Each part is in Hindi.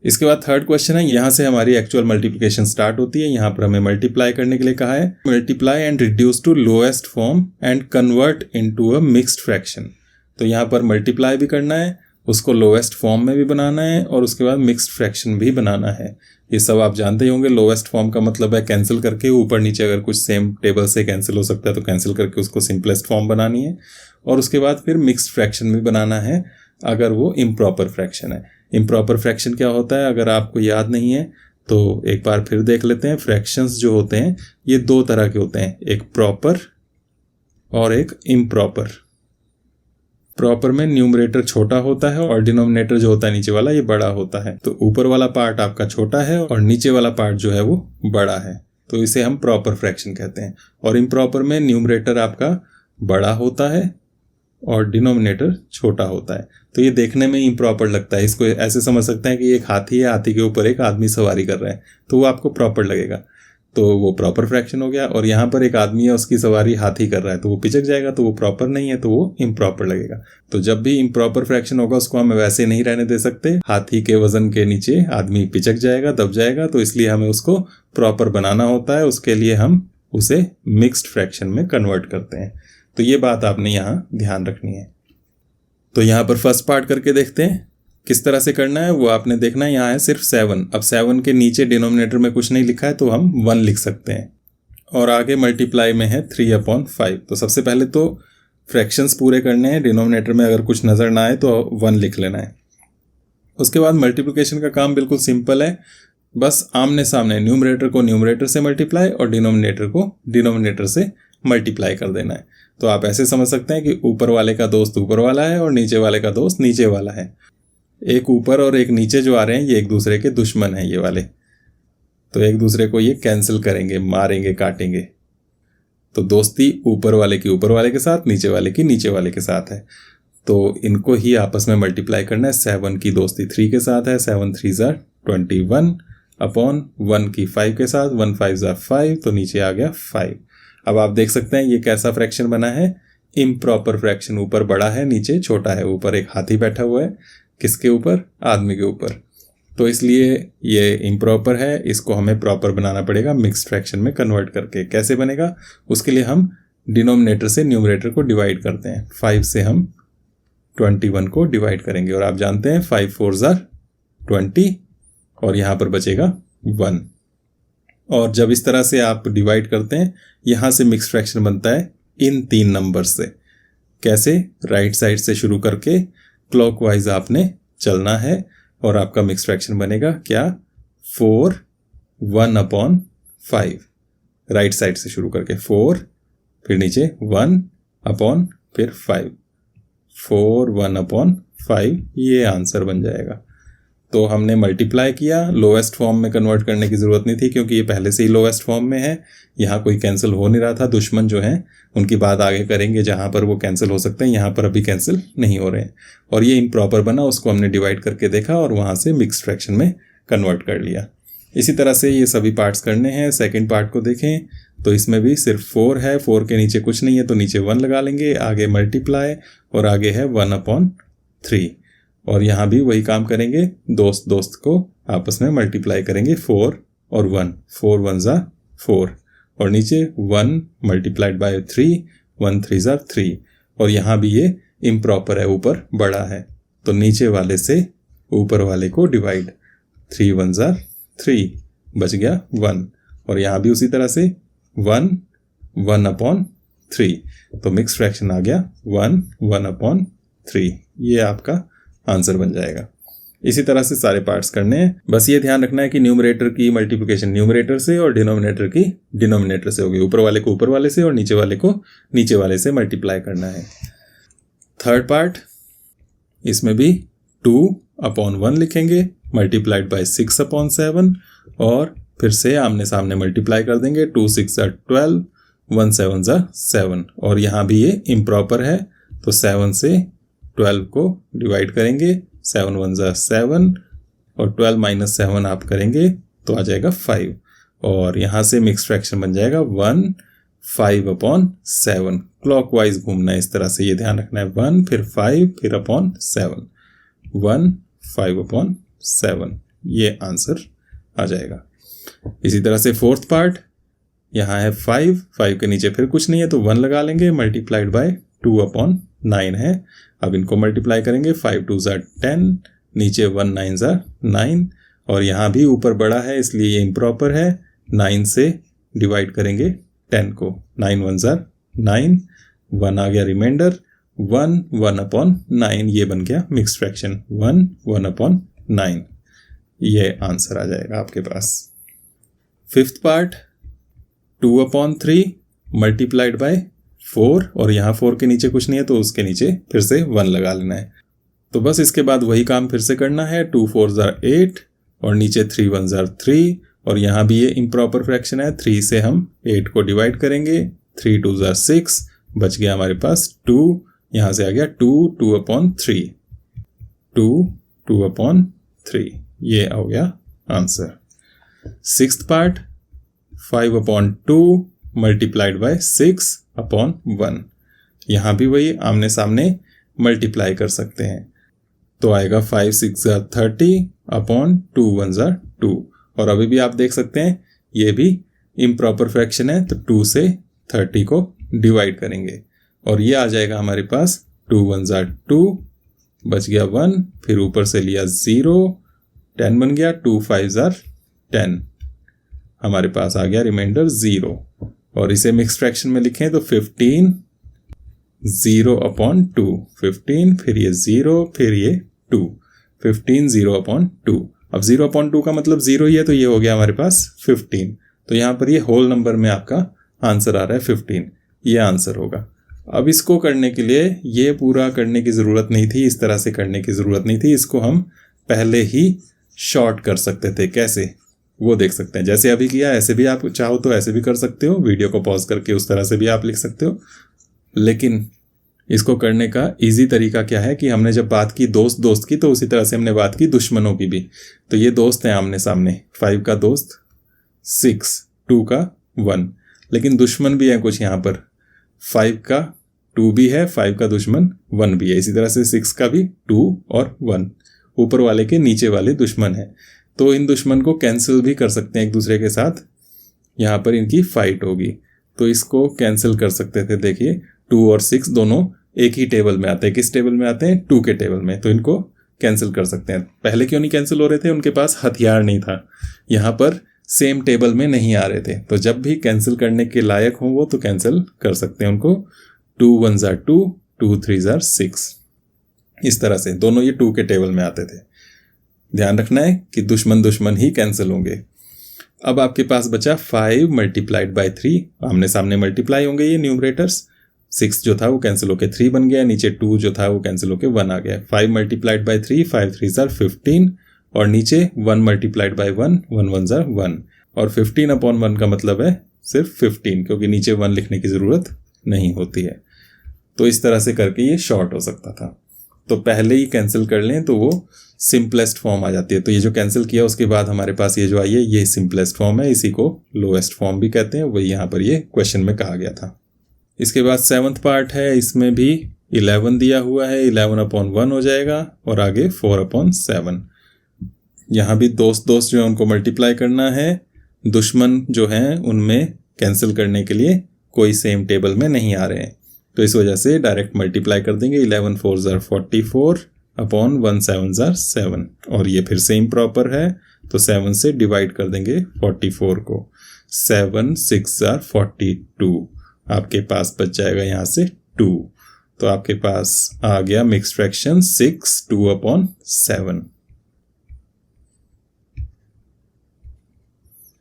इसके बाद थर्ड क्वेश्चन है, यहाँ से हमारी एक्चुअल मल्टीप्लिकेशन स्टार्ट होती है। यहाँ पर हमें मल्टीप्लाई करने के लिए कहा है, multiply and reduce to lowest form and convert into a mixed fraction. तो यहाँ पर मल्टीप्लाई भी करना है, उसको लोएस्ट फॉर्म में भी बनाना है और उसके बाद मिक्स्ड फ्रैक्शन भी बनाना है। ये सब आप जानते ही होंगे। लोएस्ट फॉर्म का मतलब है कैंसिल करके, ऊपर नीचे अगर कुछ सेम टेबल से कैंसिल हो सकता है तो कैंसिल करके उसको सिंपलेस्ट फॉर्म बनानी है। और उसके बाद फिर मिक्स्ड फ्रैक्शन भी बनाना है अगर वो इम्प्रॉपर फ्रैक्शन है। इम्प्रॉपर फ्रैक्शन क्या होता है, अगर आपको याद नहीं है तो एक बार फिर देख लेते हैं। फ्रैक्शंस जो होते हैं ये दो तरह के होते हैं, एक प्रॉपर और एक इम्प्रॉपर। प्रॉपर में न्यूमरेटर छोटा होता है और डिनोमिनेटर जो होता है नीचे वाला ये बड़ा होता है। तो ऊपर वाला पार्ट आपका छोटा है और नीचे वाला पार्ट जो है वो बड़ा है, तो इसे हम प्रॉपर फ्रैक्शन कहते हैं। और इम्प्रॉपर में न्यूमरेटर आपका बड़ा होता है और डिनोमिनेटर छोटा होता है। तो ये देखने में इम्प्रॉपर लगता है। इसको ऐसे समझ सकते हैं कि एक हाथी है, हाथी के ऊपर एक आदमी सवारी कर रहा है, तो वो आपको प्रॉपर लगेगा, तो वो प्रॉपर फ्रैक्शन हो गया। और यहाँ पर एक आदमी है, उसकी सवारी हाथी कर रहा है, तो वो पिचक जाएगा, तो वो प्रॉपर नहीं है, तो वो इम्प्रॉपर लगेगा। तो जब भी इम्प्रॉपर फ्रैक्शन होगा उसको हम वैसे नहीं रहने दे सकते। हाथी के वजन के नीचे आदमी पिचक जाएगा, दब जाएगा, तो इसलिए हमें उसको प्रॉपर बनाना होता है। उसके लिए हम उसे मिक्स्ड फ्रैक्शन में कन्वर्ट करते हैं। तो ये बात आपने यहाँ ध्यान रखनी है। तो यहाँ पर फर्स्ट पार्ट करके देखते हैं किस तरह से करना है, वो आपने देखना है। यहाँ है सिर्फ 7। अब 7 के नीचे डिनोमिनेटर में कुछ नहीं लिखा है तो हम 1 लिख सकते हैं। और आगे मल्टीप्लाई में है 3/5। तो सबसे पहले तो फ्रैक्शंस पूरे करने हैं। डिनोमिनेटर में अगर कुछ नज़र ना आए तो 1 लिख लेना है। उसके बाद मल्टीप्लिकेशन का काम बिल्कुल सिंपल है, बस आमने सामने न्यूमरेटर को न्यूमरेटर से मल्टीप्लाई और डिनोमिनेटर को डिनोमिनेटर से मल्टीप्लाई कर देना है। तो आप ऐसे समझ सकते हैं कि ऊपर वाले का दोस्त ऊपर वाला है और नीचे वाले का दोस्त नीचे वाला है। एक ऊपर और एक नीचे जो आ रहे हैं ये एक दूसरे के दुश्मन हैं ये वाले, तो एक दूसरे को ये कैंसिल करेंगे, मारेंगे, काटेंगे। तो दोस्ती ऊपर वाले की ऊपर वाले के साथ, नीचे वाले की नीचे वाले के साथ है, तो इनको ही आपस में मल्टीप्लाई करना है। 7 की दोस्ती 3 के साथ है, 7 3 21 अपॉन 1 की 5 के साथ, 1 5 5, तो नीचे आ गया 5। अब आप देख सकते हैं ये कैसा फ्रैक्शन बना है, इम्प्रॉपर फ्रैक्शन। ऊपर बड़ा है, नीचे छोटा है। ऊपर एक हाथी बैठा हुआ है, किसके ऊपर, आदमी के ऊपर, तो इसलिए ये इम्प्रॉपर है। इसको हमें प्रॉपर बनाना पड़ेगा मिक्स्ड फ्रैक्शन में कन्वर्ट करके। कैसे बनेगा, उसके लिए हम डिनोमिनेटर से न्यूमरेटर को डिवाइड करते हैं। 5 से हम 21 को डिवाइड करेंगे और आप जानते हैं 5 4 20 और यहाँ पर बचेगा 1। और जब इस तरह से आप डिवाइड करते हैं, यहाँ से मिक्स्ड फ्रैक्शन बनता है इन 3 नंबर से। कैसे, राइट साइड से शुरू करके क्लॉकवाइज आपने चलना है और आपका मिक्स्ड फ्रैक्शन बनेगा क्या, 4 1/5। राइट साइड से शुरू करके 4, फिर नीचे 1 अपॉन फिर 5, 4 1/5, ये आंसर बन जाएगा। तो हमने मल्टीप्लाई किया, लोएस्ट फॉर्म में कन्वर्ट करने की ज़रूरत नहीं थी क्योंकि ये पहले से ही लोएस्ट फॉर्म में है। यहाँ कोई कैंसिल हो नहीं रहा था। दुश्मन जो हैं उनकी बात आगे करेंगे जहाँ पर वो कैंसिल हो सकते हैं, यहाँ पर अभी कैंसिल नहीं हो रहे हैं। और ये इम्प्रॉपर बना, उसको हमने डिवाइड करके देखा और वहाँ से मिक्स्ड फ्रैक्शन में कन्वर्ट कर लिया। इसी तरह से ये सभी पार्ट्स करने हैं। सेकेंड पार्ट को देखें तो इसमें भी सिर्फ 4 है, 4 के नीचे कुछ नहीं है तो नीचे 1 लगा लेंगे। आगे मल्टीप्लाई और आगे है 1/3 और यहाँ भी वही काम करेंगे, दोस्त दोस्त को आपस में मल्टीप्लाई करेंगे 4 और 1, 4 1 4 और नीचे 1 मल्टीप्लाइड बाय 3, 1 3 3। और यहाँ भी ये इम्प्रॉपर है, ऊपर बड़ा है, तो नीचे वाले से ऊपर वाले को डिवाइड, 3 1 3, बच गया 1। और यहाँ भी उसी तरह से 1 1/3, तो मिक्स फ्रैक्शन आ गया 1 1/3। ये आपका आंसर बन जाएगा। इसी तरह से सारे पार्ट्स करने हैं। बस ये ध्यान रखना है कि न्यूमरेटर की मल्टीप्लिकेशन न्यूमरेटर से और डिनोमिनेटर की डिनोमिनेटर से होगी। ऊपर वाले को ऊपर वाले से और नीचे वाले को नीचे वाले से मल्टीप्लाई करना है। थर्ड पार्ट, इसमें भी 2/1 लिखेंगे मल्टीप्लाइड बाय 6/7 और फिर से आमने सामने मल्टीप्लाई कर देंगे। 2 6 12, 1 7 7। और यहाँ भी ये इम्प्रॉपर है तो 7 से 12 को डिवाइड करेंगे, 7 1 7 और 12 - 7 आप करेंगे तो आ जाएगा 5। और यहाँ से मिक्स फ्रैक्शन बन जाएगा 1 5/7। क्लॉकवाइज घूमना है इस तरह से, ये ध्यान रखना है। 1 फिर 5 फिर अपॉन 7, 1 5/7। ये आंसर आ जाएगा। इसी तरह से फोर्थ पार्ट, यहाँ है 5 के नीचे फिर कुछ नहीं है तो 1 लगा लेंगे, मल्टीप्लाइड बाय 2/9 है। अब इनको मल्टीप्लाई करेंगे, 5 2 ज़ा 10, नीचे 1 9 ज़ा 9, और यहाँ भी ऊपर बड़ा है इसलिए ये इम्प्रॉपर है। 9 से डिवाइड करेंगे 10 को, 9 1 ज़ा 9, 1 आ गया रिमाइंडर, 1 1/9, ये बन गया मिक्स्ड फ्रैक्शन, 1 1/9। ये आंसर आ जाएगा आपके पास। फिफ्थ पार्ट, 2/3 मल्टीप्लाइड बाय 4, और यहाँ 4 के नीचे कुछ नहीं है तो उसके नीचे फिर से 1 लगा लेना है। तो बस इसके बाद वही काम फिर से करना है, 2 4 ज़ा 8, और नीचे 3 1 ज़ा 3, और यहाँ भी ये इम्प्रॉपर फ्रैक्शन है, 3 से हम 8 को डिवाइड करेंगे, 3 2 ज़ा 6, बच गया हमारे पास 2, यहाँ से आ गया 2 2/3, 2 2/3, ये हो गया answer. Sixth part, 5/2 multiplied by 6/1, यहाँ भी वही आमने सामने मल्टीप्लाई कर सकते हैं, तो आएगा 5 6 ज़ा 30/2 1 ज़ा 2, और अभी भी आप देख सकते हैं ये भी इम्प्रॉपर फ्रैक्शन है, तो 2 से 30 को डिवाइड करेंगे, और ये आ जाएगा हमारे पास 2 1 ज़ा 2, बच गया 1, फिर ऊपर से लिया 0, 10 बन गया, 2 5 ज़ा 10, हमारे पास आ गया रिमाइंडर 0, और इसे मिक्स फ्रैक्शन में लिखें तो 15 0/2, 15 फिर ये 0 फिर ये 2, 15 0/2। अब 0/2 का मतलब 0 ही है, तो ये हो गया हमारे पास 15, तो यहाँ पर ये होल नंबर में आपका आंसर आ रहा है 15, ये आंसर होगा। अब इसको करने के लिए ये पूरा करने की ज़रूरत नहीं थी, इस तरह से करने की ज़रूरत नहीं थी, इसको हम पहले ही शॉर्ट कर सकते थे। कैसे, वो देख सकते हैं, जैसे अभी किया ऐसे भी आप चाहो तो ऐसे भी कर सकते हो, वीडियो को पॉज करके उस तरह से भी आप लिख सकते हो। लेकिन इसको करने का इजी तरीका क्या है कि हमने जब बात की दोस्त की, तो उसी तरह से हमने बात की दुश्मनों की भी। तो ये दोस्त हैं आमने सामने, 5 का दोस्त 6, 2 का 1, लेकिन दुश्मन भी है कुछ यहाँ पर, 5 का 2 भी है, 5 का दुश्मन 1 भी है, इसी तरह से 6 का भी 2 और 1 ऊपर वाले के नीचे वाले दुश्मन है। तो इन दुश्मन को कैंसिल भी कर सकते हैं एक दूसरे के साथ, यहाँ पर इनकी फाइट होगी, तो इसको कैंसिल कर सकते थे। देखिए 2 और 6 दोनों एक ही टेबल में आते हैं, किस टेबल में आते हैं, 2 के टेबल में, तो इनको कैंसिल कर सकते हैं। पहले क्यों नहीं कैंसिल हो रहे थे, उनके पास हथियार नहीं था, यहाँ पर सेम टेबल में नहीं आ रहे थे, तो जब भी कैंसिल करने के लायक हो वो तो कैंसिल कर सकते हैं उनको। 2 1 ज़ा 2, 2 3 ज़ा 6, इस तरह से दोनों ये 2 के टेबल में आते थे। ध्यान रखना है कि दुश्मन ही कैंसिल होंगे। अब आपके पास बचा 5 मल्टीप्लाइड बाय 3, आमने सामने मल्टीप्लाई होंगे ये न्यूमरेटर्स, 6 जो था वो कैंसिल होके 3 बन गया, नीचे 2 जो था वो कैंसिल होके 1 आ गया। 5 मल्टीप्लाइड बाय 3, 5 3 ज़ा 15, और नीचे 1 मल्टीप्लाइड बाय 1, 1 1 ज़ा 1, और 15/1 का मतलब है सिर्फ 15, क्योंकि नीचे 1 लिखने की ज़रूरत नहीं होती है। तो इस तरह से करके ये शॉर्ट हो सकता था, तो पहले ही कैंसिल कर लें तो वो सिंपलेस्ट फॉर्म आ जाती है। तो ये जो कैंसिल किया उसके बाद हमारे पास ये जो आई है ये सिंपलेस्ट फॉर्म है, इसी को लोएस्ट फॉर्म भी कहते हैं, वही यहाँ पर ये क्वेश्चन में कहा गया था। इसके बाद 7th पार्ट है, इसमें भी 11 दिया हुआ है, 11/1 हो जाएगा, और आगे 4/7। यहाँ भी दोस्त जो है उनको मल्टीप्लाई करना है, दुश्मन जो हैं उनमें कैंसिल करने के लिए कोई सेम टेबल में नहीं आ रहे हैं, तो इस वजह से डायरेक्ट मल्टीप्लाई कर देंगे। 11 4 ज़ा 44/1 7 ज़ा 7, और ये फिर से इम्प्रॉपर है, तो 7 से डिवाइड कर देंगे 44 को, 7 6 ज़ा 42, आपके पास बच जाएगा यहाँ से 2, तो आपके पास आ गया मिक्स्ड फ्रैक्शन 6 2/7,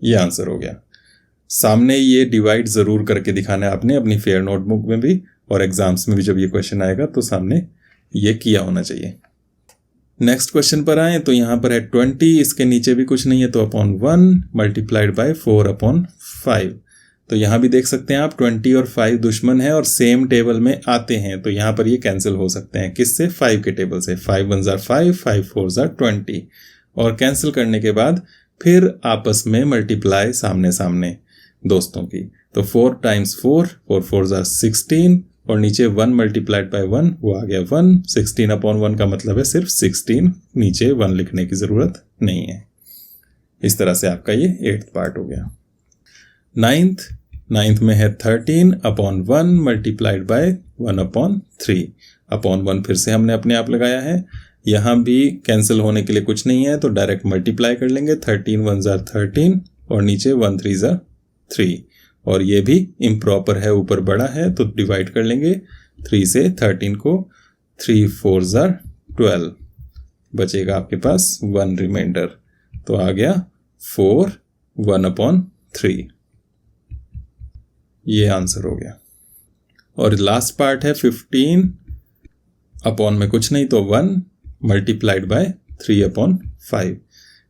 ये आंसर हो गया। सामने ये डिवाइड ज़रूर करके दिखाना है आपने अपनी फेयर नोटबुक में भी, और एग्जाम्स में भी जब ये क्वेश्चन आएगा तो सामने ये किया होना चाहिए। नेक्स्ट क्वेश्चन पर आए तो यहाँ पर है 20, इसके नीचे भी कुछ नहीं है, तो /1 मल्टीप्लाइड बाय 4/5। तो यहाँ भी देख सकते हैं आप 20 और 5 दुश्मन है और सेम टेबल में आते हैं, तो यहाँ पर ये कैंसिल हो सकते हैं, किससे, 5 के टेबल से। 5 1 ज़ा 5, 5 4 ज़ा 20, और कैंसिल करने के बाद फिर आपस में मल्टीप्लाई सामने सामने दोस्तों की, तो 4 × 4, 4 4 ज़ा 16, और नीचे 1 मल्टीप्लाइड बाय 1 वो आ गया 1, 16/1 का मतलब है सिर्फ 16, नीचे 1 लिखने की ज़रूरत नहीं है। इस तरह से आपका ये 8th पार्ट हो गया। नाइन्थ में है 13/1 मल्टीप्लाइड बाय 1/3। अपॉन 1 फिर से हमने अपने आप लगाया है, यहाँ भी कैंसिल होने के लिए कुछ नहीं है तो डायरेक्ट मल्टीप्लाई कर लेंगे। 13 1 ज़ा 13 और नीचे 1 3 ज़ा 3, और ये भी इम्प्रॉपर है, ऊपर बड़ा है तो डिवाइड कर लेंगे 3 से 13 को। 3 4 ज़ा 12, बचेगा आपके पास 1 रिमाइंडर, तो आ गया 4 1/3। ये आंसर हो गया। और लास्ट पार्ट है 15 अपॉन में कुछ नहीं तो 1 मल्टीप्लाइड बाय 3/5।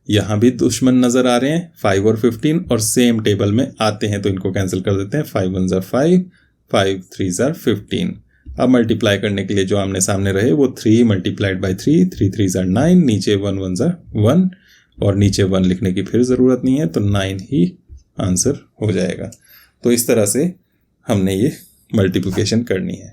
यहाँ भी दुश्मन नज़र आ रहे हैं 5 और 15, और सेम टेबल में आते हैं तो इनको कैंसिल कर देते हैं। 5 1 ज़ा 5, 5 3 ज़ा 15। अब मल्टीप्लाई करने के लिए जो आमने सामने रहे वो 3 मल्टीप्लाइड बाय 3, 3 3 ज़ा 9, नीचे 1 1 ज़ा 1, और नीचे 1 लिखने की फिर ज़रूरत नहीं है तो 9 ही आंसर हो जाएगा। तो इस तरह से हमने ये मल्टीप्लिकेशन करनी है।